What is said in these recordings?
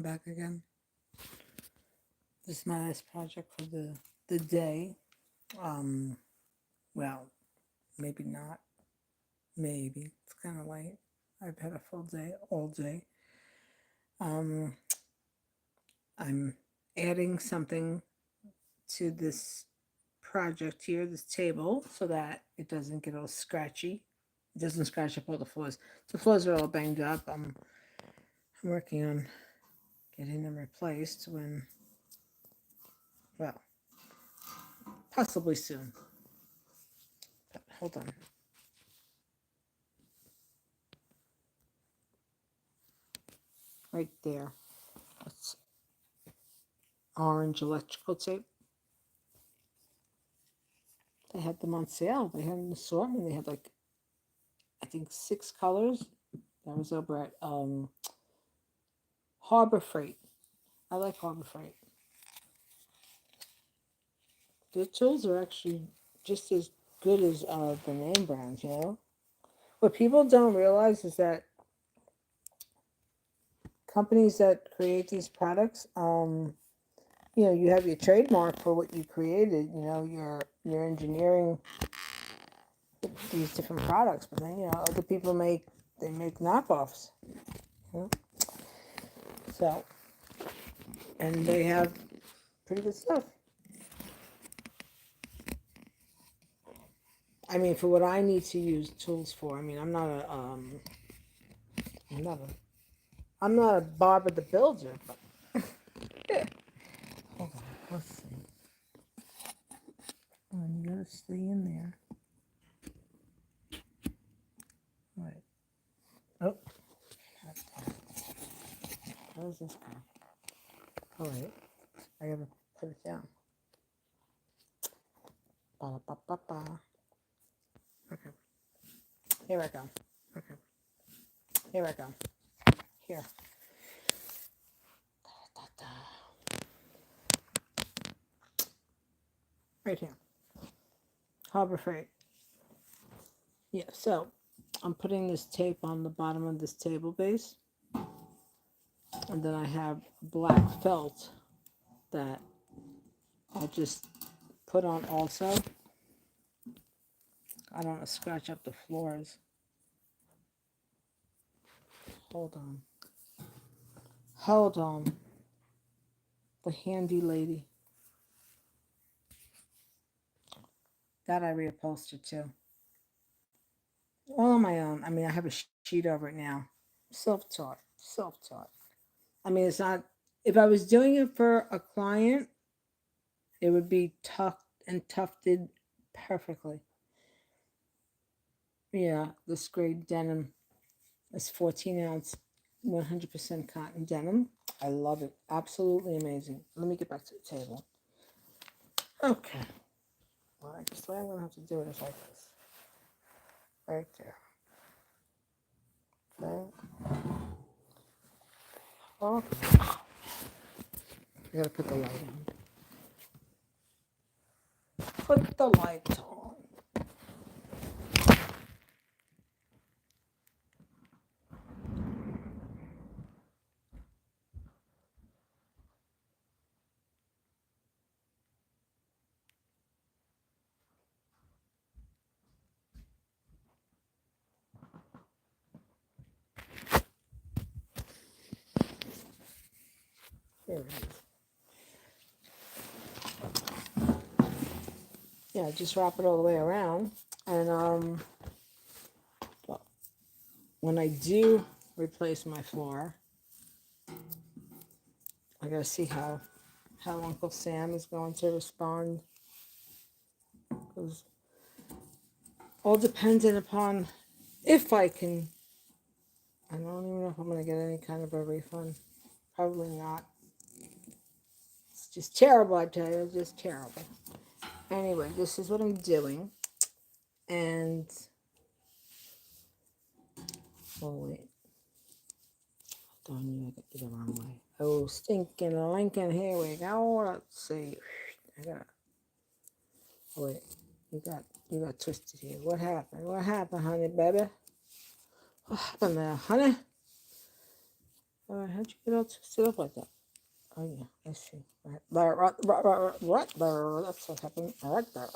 Back again. This is my last project for the day. Um, well, maybe not. Maybe it's kind of late. I've had a full day, all day. Um, I'm adding something to this project here, this table, so that it doesn't get all scratchy. It doesn't scratch up all the floors. The floors are all banged up. I'm working on getting them replaced when, well, possibly soon. But hold on. Right there. That's orange electrical tape. They had them on sale. They had an assortment. They had like, I think, 6 colors. That was over at Harbor Freight. I like Harbor Freight. Their tools are actually just as good as the name brands, you know? What people don't realize is that companies that create these products, you have your trademark for what you created, your engineering these different products, but then, other people make knockoffs. You know? So, and they have pretty good stuff. I mean, for what I need to use tools for. I mean, I'm not a, I'm not a Barbara the Builder, but hold on, let's see. Oh, you gotta stay in there. All right. Oh, how does this go? All right, I gotta put it down. Ba-da-ba-ba-ba. Okay, here I go. Okay, here I go. Here. Da-da. Right here. Harbor Freight. Yeah, so I'm putting this tape on the bottom of this table base. And then I have black felt that I'll just put on also. I don't want to scratch up the floors. Hold on. Hold on. The handy lady. That I reupholstered too. All on my own. I mean, I have a sheet over it now. Self-taught. Self-taught. I mean, it's not, if I was doing it for a client, it would be tucked and tufted perfectly. Yeah, this grade denim is 14 ounce, 100% cotton denim. I love it. Absolutely amazing. Let me get back to the table. Okay. Well, I guess the way I'm going to have to do it is like this. Right there. Okay. Oh, I got to put the light on. Put the light on. Here it is. Yeah, just wrap it all the way around. And well, when I do replace my floor, I gotta see how Uncle Sam is going to respond. Because all dependent upon if I can. I don't even know if I'm gonna get any kind of a refund. Probably not. It's just terrible, I tell you. It's just terrible. Anyway, this is what I'm doing. And oh wait, darn you, I got you the wrong way. Oh, stinking Lincoln, here we go. Let's see. I got. Oh wait, you got twisted here. What happened? What happened, honey, baby? What happened there, honey? All right, how'd you get all twisted up like that? Oh yeah, I see. Right there, right there. That's what happened. Right there.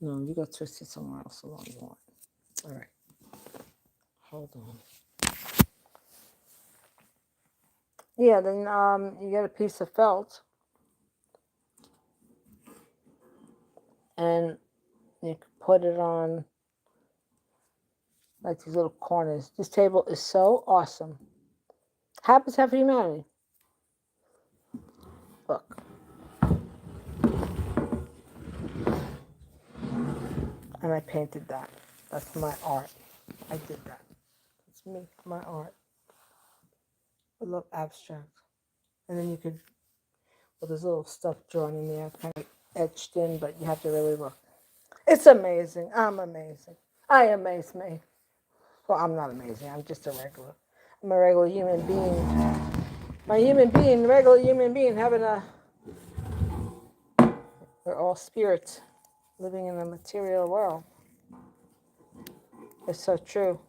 No, you got twisted somewhere else along the line. All right, hold on. Yeah, then you get a piece of felt, and you can put it on like these little corners. This table is so awesome. Habitat for Humanity. Look, and I painted that. That's my art. I did that. It's me, my art. I love abstract. And then you could, well, there's little stuff drawn in there, kind of etched in, but you have to really look. It's amazing. I'm amazing. I amaze me. Well, I'm not amazing. I'm just a regular. I'm a regular human being. My human being, regular human being, having a. We're all spirits living in a material world. It's so true.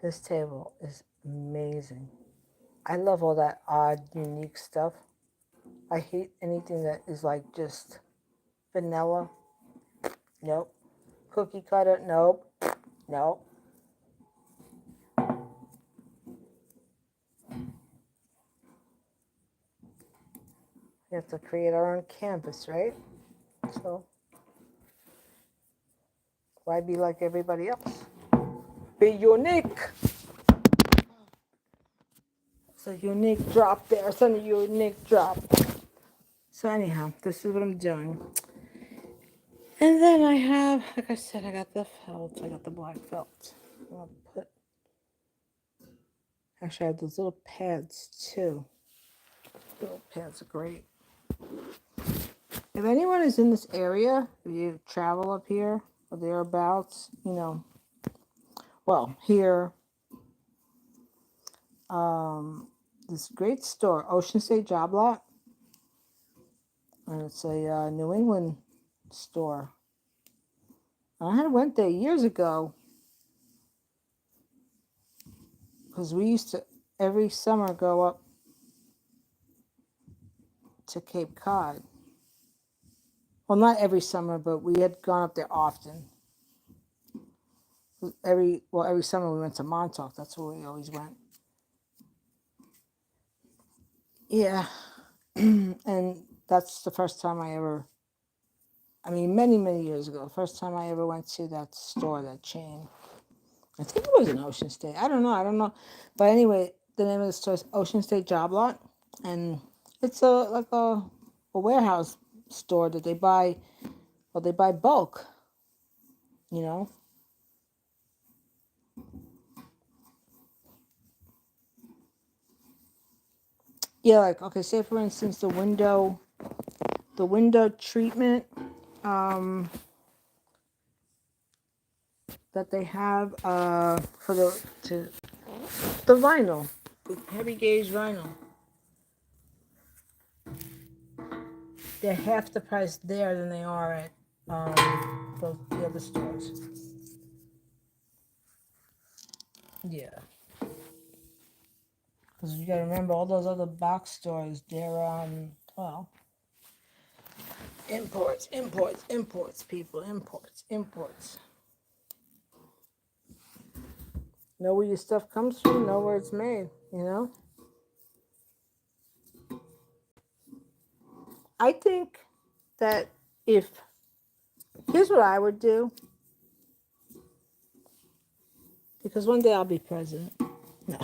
This table is amazing. I love all that odd, unique stuff. I hate anything that is like just vanilla. Nope. Cookie cutter. Nope. Nope. We have to create our own canvas, right? So why be like everybody else? Be unique. It's a unique drop there. It's a unique drop. So anyhow, this is what I'm doing. And then I have, like I said, I got the felt. I got the black felt. I'll put. Actually, I have those little pads too. Little pads are great. If anyone is in this area, if you travel up here or thereabouts, you know, well, here, this great store, Ocean State Job Lot, and it's a New England store. I had went there years ago because we used to every summer go up to Cape Cod. Well, not every summer, but we had gone up there often. Every summer we went to Montauk. That's where we always went. Yeah, and that's the first time I ever. I mean, many years ago, the first time I ever went to that store, that chain. I think it was in Ocean State. I don't know. But anyway, the name of the store is Ocean State Job Lot, and it's a warehouse store that they buy. Well, they buy bulk. You know. Yeah, like okay, say for instance the window treatment that they have for the vinyl, the heavy gauge vinyl. They're half the price there than they are at the other stores. Yeah. Because you gotta remember all those other box stores, they're well, imports, people, imports. Know where your stuff comes from, know where it's made, you know? I think that here's what I would do, because one day I'll be president. No.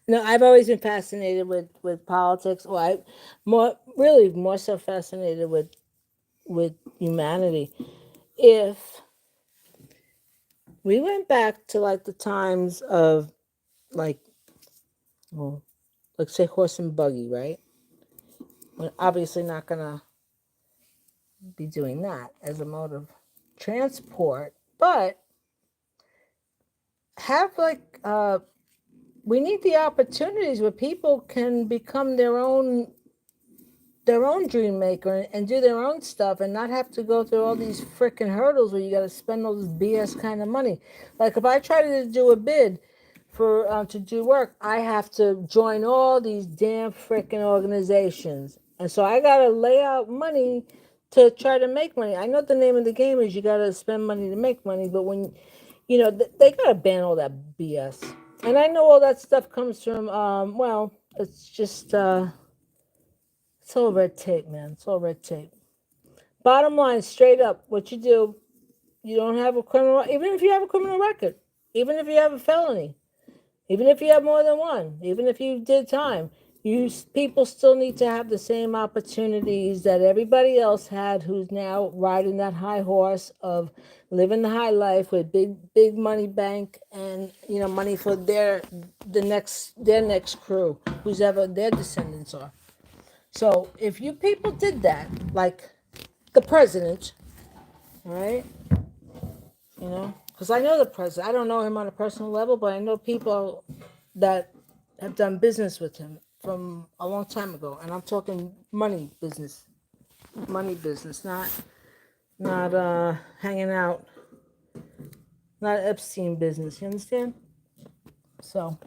No, I've always been fascinated with politics. Well, more so fascinated with humanity. If we went back to like the times of like, well, like say horse and buggy, right? We're obviously not gonna be doing that as a mode of transport, but have like we need the opportunities where people can become their own their own dream maker and do their own stuff and not have to go through all these freaking hurdles where you got to spend all this BS kind of money. Like if I try to do a bid for to do work, I have to join all these damn freaking organizations, and so I got to lay out money to try to make money. I know the name of the game is you got to spend money to make money, but when they got to ban all that BS. And I know all that stuff comes from well, it's just it's all red tape, man. It's all red tape. Bottom line, straight up, what you do, you don't have a criminal, even if you have a criminal record, even if you have a felony, even if you have more than one, even if you did time, people still need to have the same opportunities that everybody else had who's now riding that high horse of living the high life with big money bank and money for their next crew, who's ever their descendants are. So if you people did that, like the president, right? Because I know the president. I don't know him on a personal level, but I know people that have done business with him from a long time ago, and I'm talking money business, not hanging out, not Epstein business. You understand? So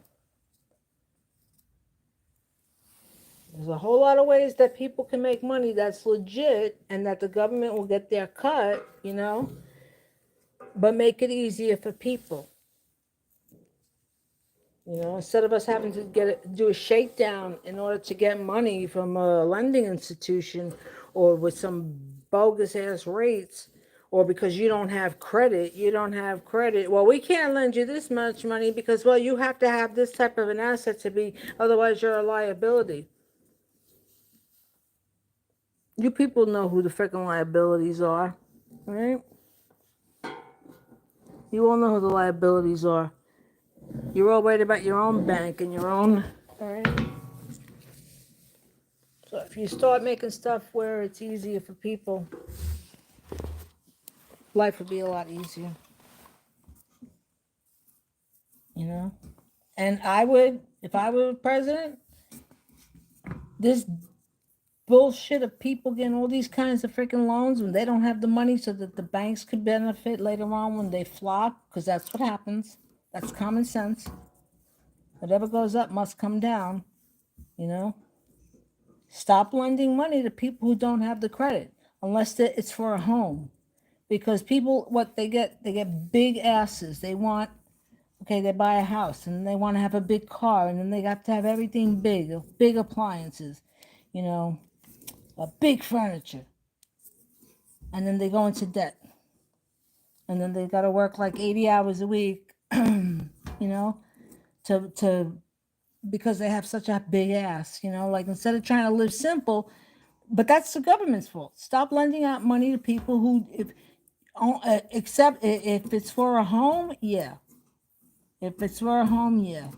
there's a whole lot of ways that people can make money that's legit, and that the government will get their cut. But make it easier for people. Instead of us having to do a shakedown in order to get money from a lending institution, or with some bogus ass rates, or because you don't have credit. Well, we can't lend you this much money because, well, you have to have this type of an asset to be, otherwise you're a liability. You people know who the freaking liabilities are, right? You all know who the liabilities are. You're all worried about your own bank and your own, all right? So if you start making stuff where it's easier for people, life would be a lot easier, you know? And I would, if I were president, this bullshit of people getting all these kinds of freaking loans when they don't have the money so that the banks could benefit later on when they flop, because that's what happens. That's common sense. Whatever goes up must come down, you know? Stop lending money to people who don't have the credit, unless it's for a home. Because people, what they get big asses. They buy a house and they want to have a big car, and then they got to have everything big appliances, you know, big furniture. And then they go into debt. And then they got to work like 80 hours a week, you know, to because they have such a big ass, like instead of trying to live simple, but that's the government's fault. Stop lending out money to people who, except if it's for a home, yeah. If it's for a home, yeah.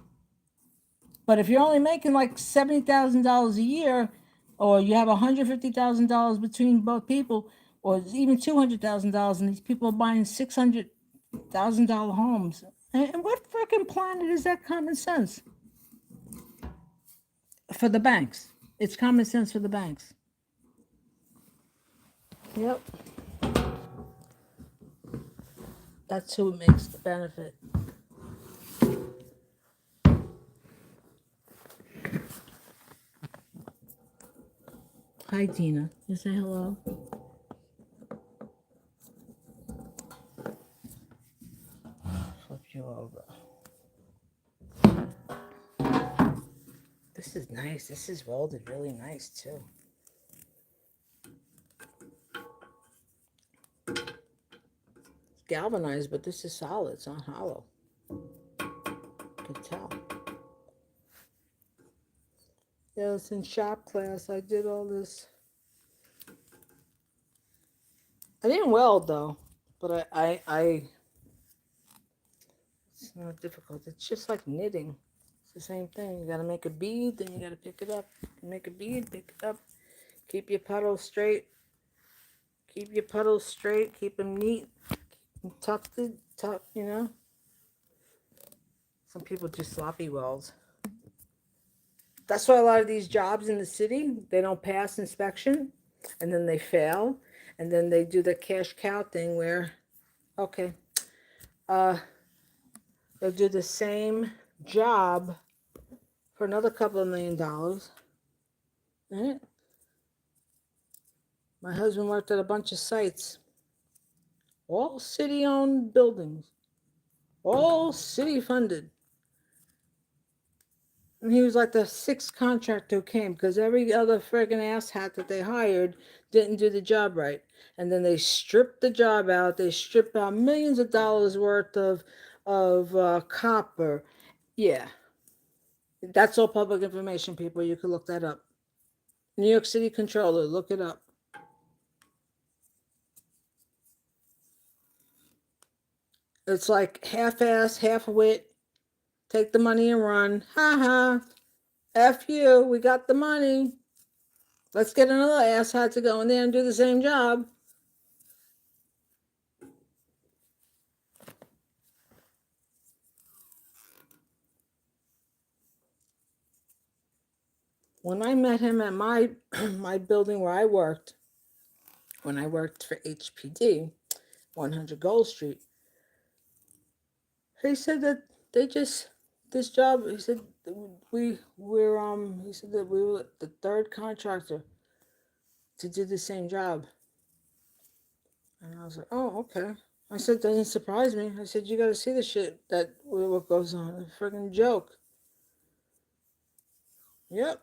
But if you're only making like $70,000 a year, or you have $150,000 between both people, or even $200,000, and these people are buying $600,000 homes, and what freaking planet is that common sense for the banks? It's common sense for the banks. Yep. That's who makes the benefit. Hi, Tina. You say hello? Flip you over. This is nice. This is welded really nice, too. It's galvanized, but this is solid. It's not hollow. You can tell. Yeah, it's in shop class. I did all this. I didn't weld, though. But I it's not difficult. It's just like knitting. It's the same thing. You got to make a bead, then you got to pick it up. Make a bead, pick it up. Keep your puddles straight. Keep your puddles straight. Keep them neat. Tuck, you know. Some people do sloppy welds. That's why a lot of these jobs in the city, they don't pass inspection, and then they fail, and then they do the cash cow thing where, okay, uh, they'll do the same job for another couple of $1 million. Right? My husband worked at a bunch of sites, all city-owned buildings, all city-funded. And he was like the sixth contractor who came because every other friggin' asshat that they hired didn't do the job right. And then they stripped the job out. They stripped out millions of dollars worth of copper. Yeah, that's all public information, people. You can look that up. New York City Controller, look it up. It's like half-ass, half-wit. Take the money and run. Ha ha. F you. We got the money. Let's get another asshat to go in there and do the same job. When I met him at my my building where I worked, when I worked for HPD, 100 Gold Street, he said that they just this job. He said we're he said that we were the third contractor to do the same job, and I was like, oh, okay. I said, doesn't surprise me. I said, you got to see the shit what goes on. A friggin' joke. Yep.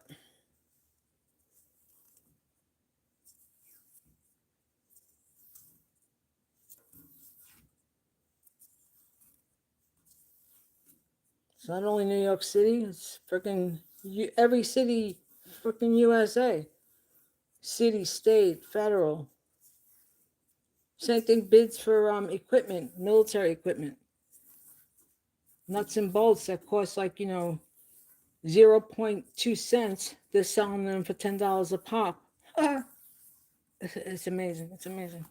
It's not only New York City, it's freaking every city, freaking USA. City, state, federal. Same thing bids for equipment, military equipment. Nuts and bolts that cost like, 0.2 cents. They're selling them for $10 a pop. It's amazing. It's amazing.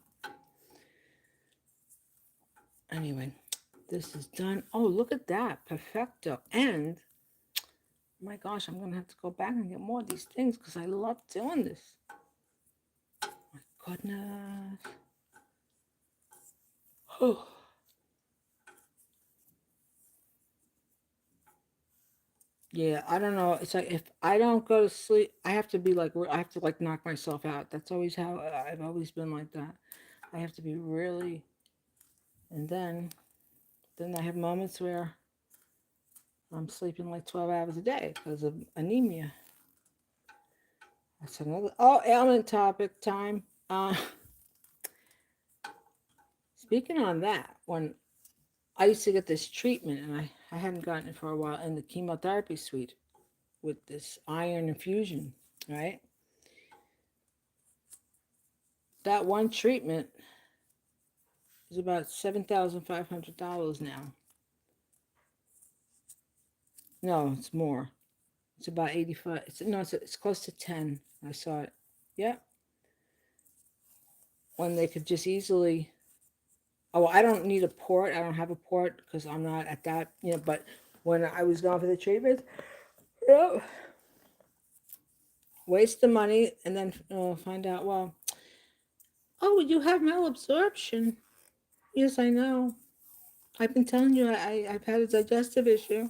Anyway, this is done. Oh, look at that. Perfecto. And my gosh, I'm going to have to go back and get more of these things because I love doing this. My goodness. Oh. Yeah, I don't know. It's like if I don't go to sleep, I have to be like, I have to like knock myself out. That's always how I've always been like that. I have to be really, and then I have moments where I'm sleeping like 12 hours a day because of anemia. That's another, ailment topic time. Speaking on that, when I used to get this treatment, and I hadn't gotten it for a while in the chemotherapy suite with this iron infusion, right? That one treatment is about $7,500 now. No, it's more. It's about 85. It's close to 10. I saw it. Yeah. When they could just easily. Oh, I don't need a port. I don't have a port because I'm not at that. But when I was going for the treatment, yeah, waste the money and then find out. Well, you have malabsorption. Yes, I know. I've been telling you I've had a digestive issue.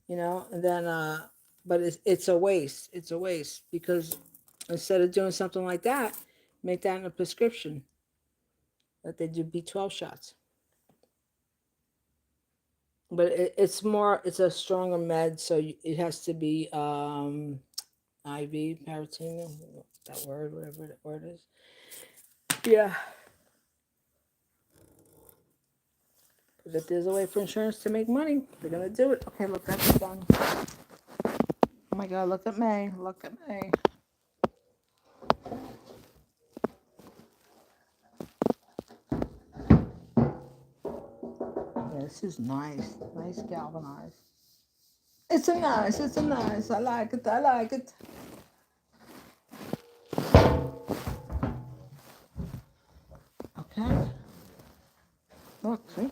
And then but it's a waste. It's a waste because instead of doing something like that, make that in a prescription that they do B12 shots. But it's a stronger med, so it has to be IV, paracetamol, that word, whatever that word is. Yeah. But if there's a way for insurance to make money, they're going to do it. Okay, look, that's done. Oh my God, look at May. Look at May. Yeah, this is nice. Nice galvanized. It's a nice. I like it. Okay. Look, see?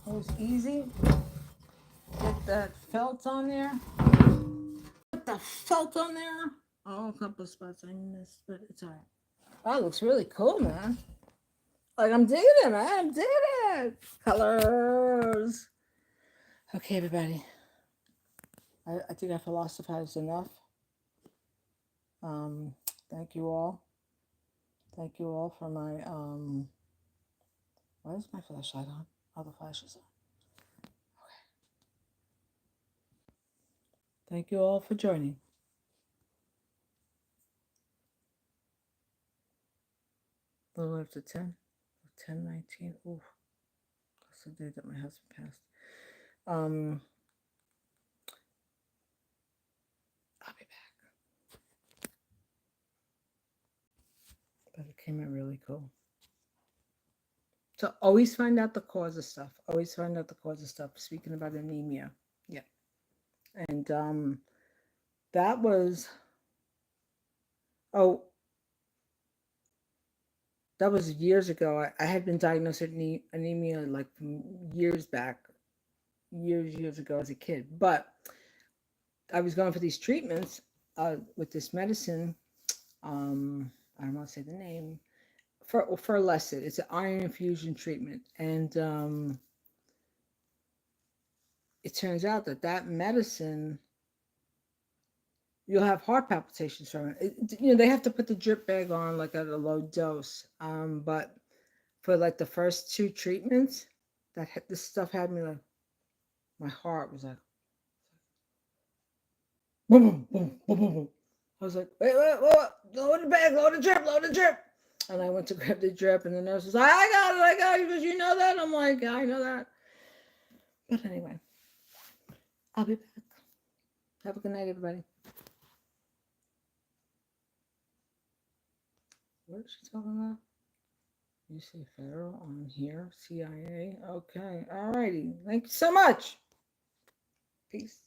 It was easy. that felt on there. Put the felt on there. Oh, a couple of spots I missed, but it's all right. That looks really cool, man. Like, I'm digging it, man. I'm digging it. Colors. Okay, everybody. I think I philosophized enough. Thank you all. Thank you all for my, why is my flashlight on? All the flashes on. Okay. Thank you all for joining. A little after 10, 10:19. Ooh, that's the day that my husband passed. I'll be back. But it came out really cool. So always find out the cause of stuff. Always find out the cause of stuff. Speaking about anemia. Yeah. And that was, oh, that was years ago. I had been diagnosed with anemia like years back, years ago as a kid. But I was going for these treatments with this medicine. I don't want to say the name. For Lecit, it's an iron infusion treatment, and it turns out that medicine, you'll have heart palpitations from it. They have to put the drip bag on like at a low dose, but for like the first 2 treatments, this stuff had me like, my heart was like, boom, boom, boom, boom, boom. I was like, wait, load the bag, load the drip. And I went to grab the drip, and the nurse was like, I got it, because you know that? I'm like, yeah, I know that. But anyway, I'll be back. Have a good night, everybody. What is she talking about? You say federal on here, CIA. Okay, all righty. Thank you so much. Peace.